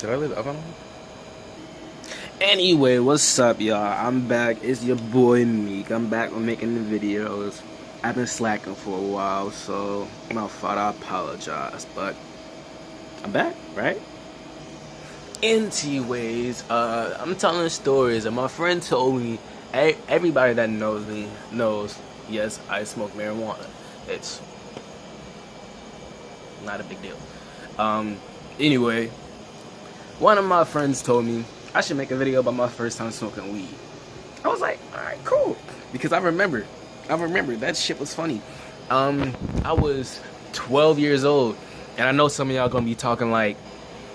Should I leave the oven on? Anyway, what's up, y'all? I'm back. It's your boy Meek. I'm back on making the videos. I've been slacking for a while, so my fault. I apologize, but I'm back, right? Anyways, I'm telling stories, and my friend told me. Everybody that knows me knows. Yes, I smoke marijuana. It's not a big deal. Anyway, one of my friends told me I should make a video about my first time smoking weed. I was like, alright, cool. Because I remember that shit was funny. I was 12 years old, and I know some of y'all gonna be talking like,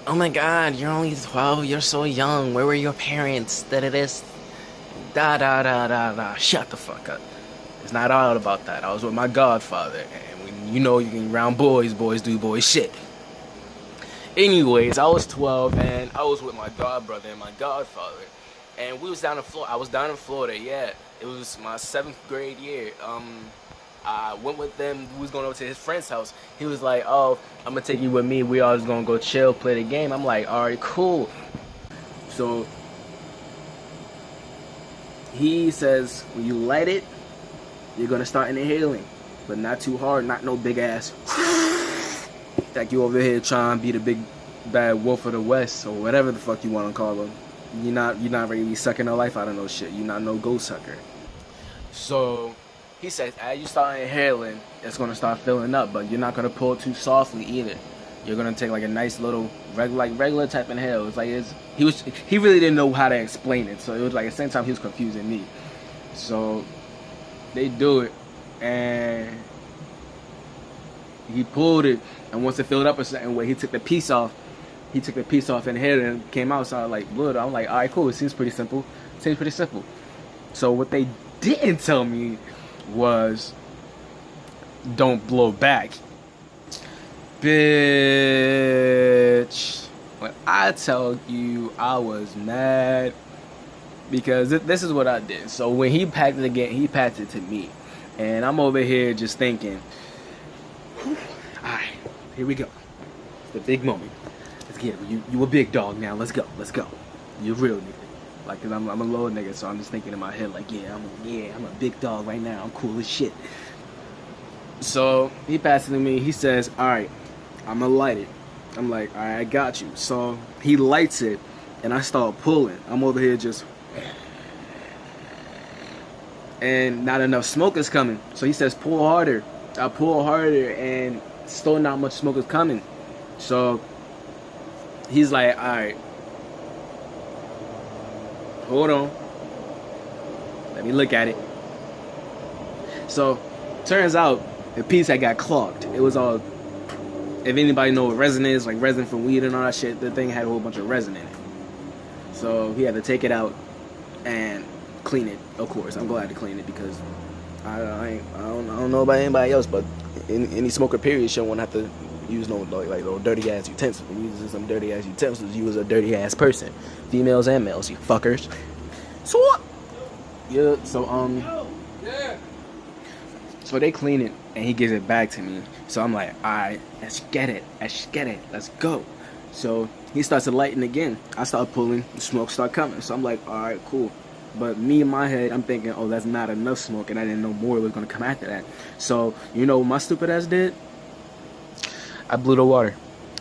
oh my god, you're only 12, you're so young, where were your parents? Da da da da da. Shut the fuck up. It's not all about that. I was with my godfather, and when you know you can round boys do boy shit. Anyways, I was 12 and I was with my godbrother and my godfather, and we was down in Florida. I was down in Florida, yeah. It was my 7th grade year. I went with them. We was going over to his friend's house. He was like, "Oh, I'm gonna take you with me. We all just gonna go chill, play the game." I'm like, "All right, cool." So he says, when you light it, you're gonna start inhaling, but not too hard, not no big ass. Like you over here trying to be the big bad wolf of the west or whatever the fuck you want to call them. You're not really sucking no life out of no shit. You're not no ghost sucker. So he says, as you start inhaling, it's gonna start filling up, but you're not gonna pull too softly either. You're gonna take like a nice little regular type inhale. It's like he really didn't know how to explain it, so it was like at the same time he was confusing me. So they do it, and he pulled it, and once it filled up a certain way, he took the piece off. He took the piece off and hit it, and came out. So I was like, "Blood." I'm like, "All right, cool. It seems pretty simple. So what they didn't tell me was, don't blow back, bitch. When I tell you, I was mad because this is what I did. So when he packed it again, he packed it to me, and I'm over here just thinking, alright, here we go. It's the big moment. Let's get it. You a big dog now. Let's go. You real nigga. Like, cause I'm a little nigga, so I'm just thinking in my head like, I'm a big dog right now. I'm cool as shit. So he passed it to me. He says, alright, I'm gonna light it. I'm like, alright, I got you. So he lights it, and I start pulling. I'm over here just, and not enough smoke is coming. So he says, pull harder. I pull harder, and still not much smoke is coming. So he's like, alright, hold on, let me look at it. So turns out the piece had got clogged. It was all, if anybody know what resin is, like resin for weed and all that shit, the thing had a whole bunch of resin in it. So he had to take it out and clean it. Of course, I'm glad to clean it because I don't know about anybody else, but any smoker period shouldn't want to have to use no like no dirty ass utensils. When you use some dirty ass utensils, you was a dirty ass person, females and males, you fuckers. So what? Yeah. So they clean it and he gives it back to me. So I'm like, alright, let's get it, let's go. So he starts to lighten again. I start pulling, the smoke start coming. So I'm like, alright, cool. But me in my head, I'm thinking, oh, that's not enough smoke, and I didn't know more was gonna come after that. So you know what my stupid ass did? I blew the water.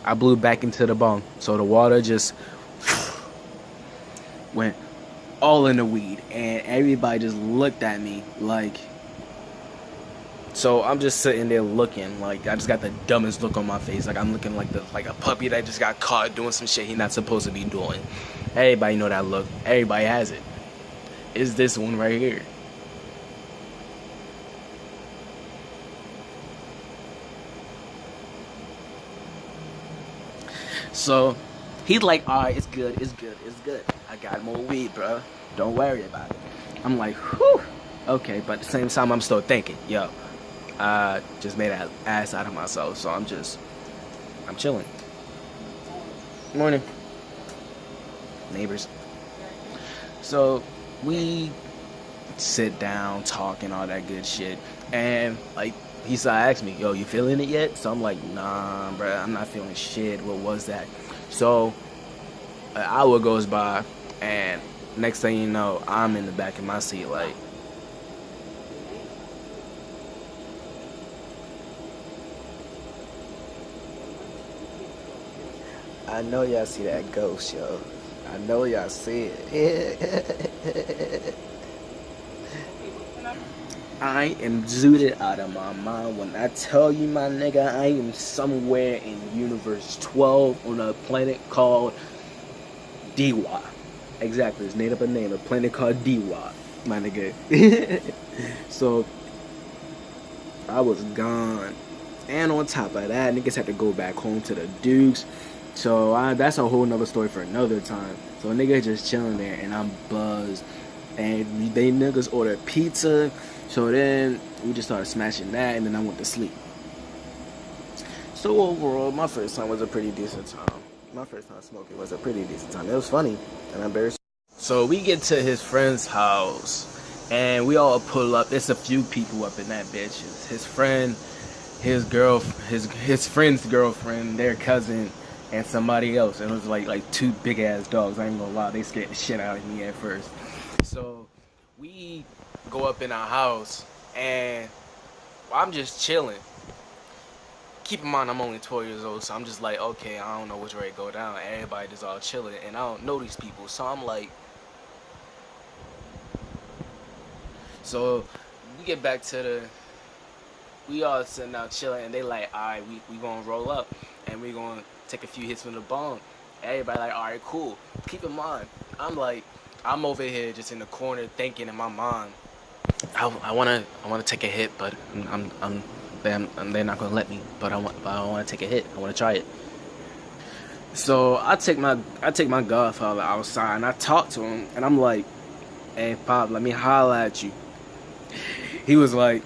I blew back into the bong. So the water just went all in the weed, and everybody just looked at me like. So I'm just sitting there looking like I just got the dumbest look on my face, like I'm looking like a puppy that just got caught doing some shit he not supposed to be doing. Everybody know that look. Everybody has it. It's this one right here. So he's like, alright, it's good. I got more weed, bro. Don't worry about it. I'm like, whew. Okay, but at the same time, I'm still thinking, yo, I just made an ass out of myself, so I'm chilling. Morning. Neighbors. So we sit down, talk, and all that good shit. And like he asked me, yo, you feeling it yet? So I'm like, nah, bro, I'm not feeling shit. What was that? So An hour goes by, and next thing you know, I'm in the back of my seat like, I know y'all see that ghost, yo. I know y'all see it. I am zooted out of my mind when I tell you, my nigga, I am somewhere in Universe 12 on a planet called Diwa. Exactly, it's made up a name, a planet called Diwa, my nigga. So, I was gone. And on top of that, niggas had to go back home to the Dukes. So, that's a whole nother story for another time. So, nigga just chilling there, and I'm buzzed. And they niggas ordered pizza. So then we just started smashing that, and then I went to sleep. So overall, my first time was a pretty decent time. My first time smoking was a pretty decent time. It was funny and embarrassing. So we get to his friend's house, and we all pull up. There's a few people up in that bitch. His friend, his friend's girlfriend, their cousin, and somebody else. And it was like two big ass dogs. I ain't gonna lie, they scared the shit out of me at first. So we go up in our house, and I'm just chilling. Keep in mind, I'm only 12 years old, so I'm just like, okay, I don't know which way to go down. Everybody just all chilling, and I don't know these people, so I'm like, so we get back to we all sitting out chilling, and they like, all right, we gonna roll up, and we gonna take a few hits from the bong. Everybody like, all right, cool. Keep in mind, I'm over here just in the corner thinking in my mind, I wanna take a hit, but they're not gonna let me. But I wanna take a hit. I wanna try it. So I take my godfather outside, and I talk to him, and I'm like, "Hey, Pop, let me holla at you." He was like,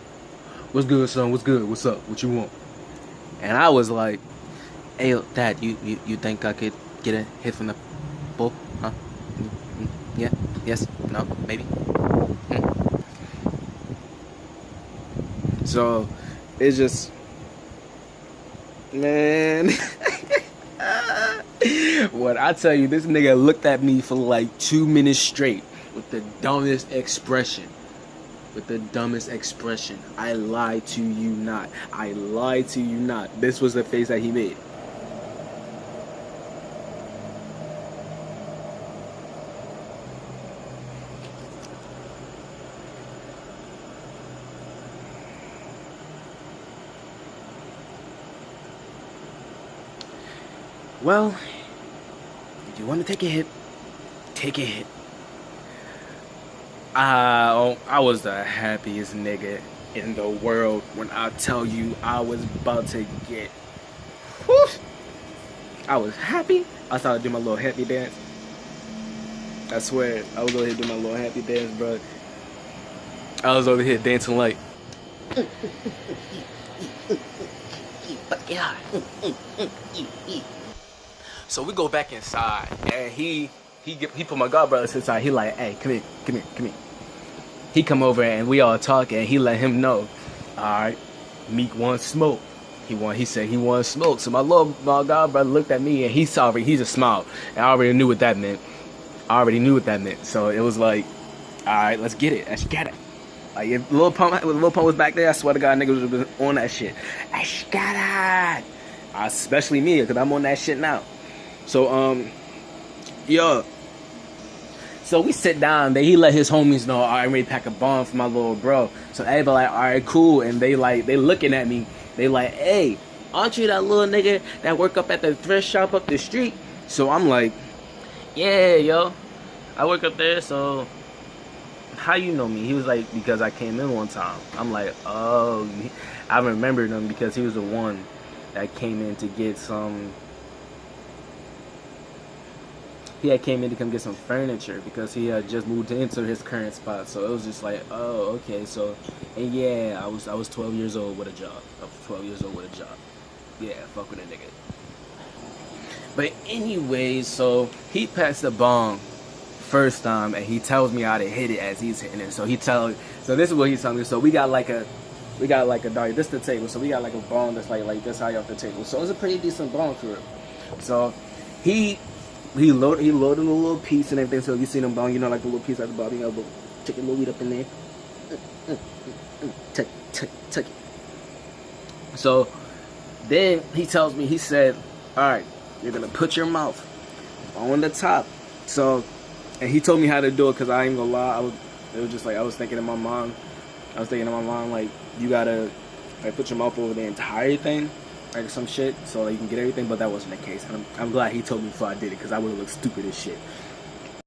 "What's good, son? What's good? What's up? What you want?" And I was like, "Hey, Dad, you think I could get a hit from the bull? Huh? Yeah, yes, no, maybe." So it's just, man. What I tell you, this nigga looked at me for like 2 minutes straight with the dumbest expression. I lie to you not. I lie to you not. This was the face that he made. Well, if you want to take a hit, take a hit. I was the happiest nigga in the world when I tell you I was about to get. Whew, I was happy. I started doing my little happy dance. I swear, I was over here doing my little happy dance, bro. I was over here dancing like. Yeah. So we go back inside, and he put my godbrother inside. He like, "Hey, come here. He come over, and we all talk, and he let him know, all right, Meek wants smoke. He said he wants smoke. So my godbrother looked at me, and he just smiled. And I already knew what that meant. So it was like, all right, let's get it. Let's get it. Like if Lil Pump was back there, I swear to God, niggas was on that shit. Let's get it. Especially me, because I'm on that shit now. So, yo. So we sit down. He let his homies know, all right, I'm ready to pack a bomb for my little bro. So everybody like, all right, cool. And they looking at me. They like, hey, aren't you that little nigga that work up at the thrift shop up the street? So I'm like, yeah, yo, I work up there. So how you know me? He was like, because I came in one time. I'm like, oh, I remembered him because he was the one that came in to get some. He had came in to come get some furniture because he had just moved into his current spot. So it was just like, oh, okay. So, and yeah, I was 12 years old with a job. Yeah, fuck with a nigga. But anyways, so he passed the bong first time, and he tells me how to hit it as he's hitting it. So so this is what he's telling me. So we got like a dog. This is the table. So we got like a bong that's like this high off the table. So it's a pretty decent bong for it. So he he loaded a little piece and everything. So you see them bone, you know, like the little piece at the bottom, you know, take your little weed up in there, tuck it. So then he tells me, he said, all right, you're gonna put your mouth on the top. So, and he told me how to do it, because I ain't gonna lie, it was just like, I was thinking in my mind, like, you gotta like put your mouth over the entire thing, like some shit, so you can get everything. But that wasn't the case, and I'm glad he told me before I did it, because I would have looked stupid as shit.